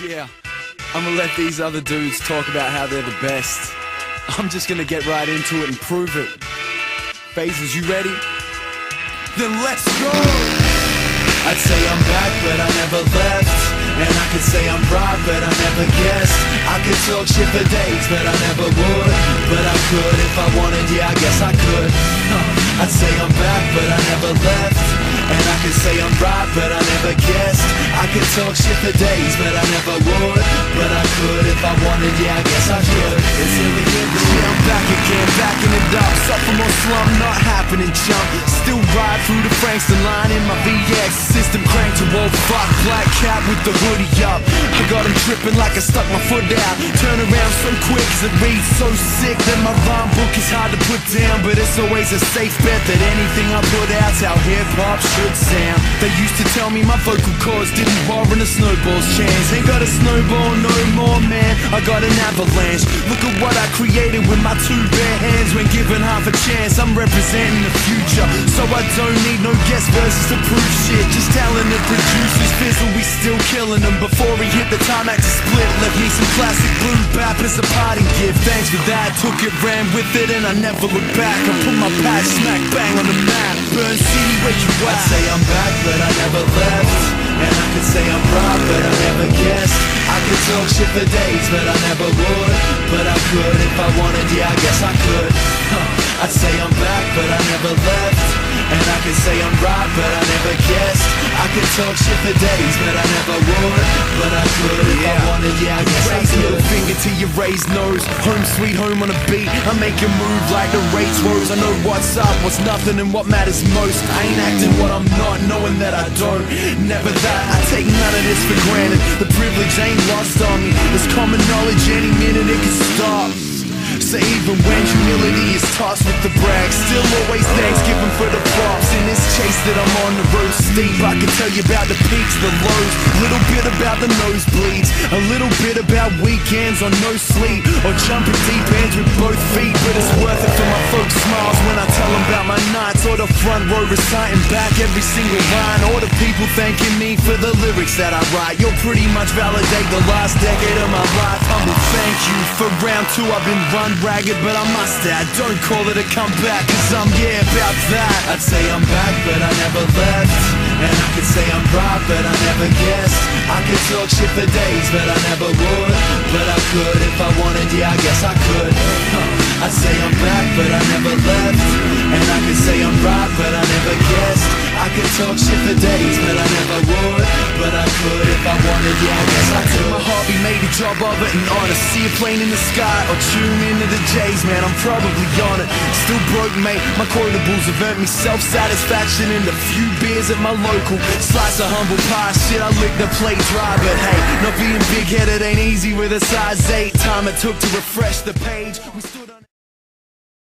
Yeah, I'm gonna let these other dudes talk about how they're the best. I'm just gonna get right into it and prove it. Phases, you ready? Then let's go! I'd say I'm back, but I never left. And I could say I'm right, but I never guessed. I could talk shit for days, but I never would. But I could if I wanted, yeah, I guess I could. I'd say I'm back, but I never left. And I could say I'm right, but I never guessed. I could talk shit for days, but I never would. But I could if I wanted, yeah, I guess I could. It's here we go, yeah, I'm back again, backing it up. Sophomore slump, not happening, chump. Still ride through the Frankston line in my VX. System cranked to old fuck, black cat with the hoodie up. I got him tripping like I stuck my foot out. Turn around so quick, cause it reads so sick that my rhyme book is hard to put down. But it's always a safe bet that anything I put out's how hip-hop should sound. They used to tell me my vocal cords didn't warrant a snowball's chance. Ain't got a snowball no more, man, I got an avalanche. Look at what I created with my two bare hands. When given half a chance, I'm representing the future. So I don't need no guest verses to prove shit. Just talented producers fizzle, we still killing them. Before he hit the time to split, left me some classic blue bap as a parting gift. Thanks for that, took it, ran with it, and I never looked back. I put my patch smack bang on the map. Burn City, where you at? I'd say I'm back, but I never left. And I could say I'm right, but I never guessed. I could talk shit for days, but I never would. But I could if I wanted, yeah, I guess I could. I'd say I'm back, but I never left. And I could say I'm right, but I never guessed. I could talk shit for days, but I never would. But I could if I wanted, yeah, I guess I could. Middle finger to your raised nose. Home sweet home on a beat. I make you move like the rates rose. I know what's up, what's nothing, and what matters most. I ain't acting what I'm not, knowing that I don't. Never that, I take none of this for granted. The privilege ain't lost on me. There's common knowledge, any minute it can stop. So even when humility is tossed with the brag, still always thanksgiving for the props. In this chase that I'm on the road steep, I can tell you about the peaks, the lows, little bit about the nosebleeds, a little bit about weekends on no sleep, or jumping deep ends with both feet. But it's worth it for my folks' smiles when I tell them about my nights, or the front row reciting back every single line, or the people thanking me for the lyrics that I write. You'll pretty much validate the last decade of my life. Humble thank you for round two. I've been run ragged, but I must add, don't call it a comeback, cause I'm, yeah, about that. I'd say I'm back, but I never left. And I could say I'm right, but I never guessed. I could talk shit for days, but I never would. But I could if I wanted, yeah, I guess I could. I'd say I'm back, but I never left. And I could say I'm right, but I never guessed. I could talk shit for days, but I never would. But I could if I wanted, yeah, I guess I could. My hobby made a job of it, and honest. See a plane in the sky, or tune into the J's, man, I'm probably on it. Still broke, mate, my quotables have earned me self-satisfaction and a few beers at my local. Slice of humble pie, shit, I lick the plate dry. But hey, not being big-headed ain't easy with a size 8. Time it took to refresh the page. We stood on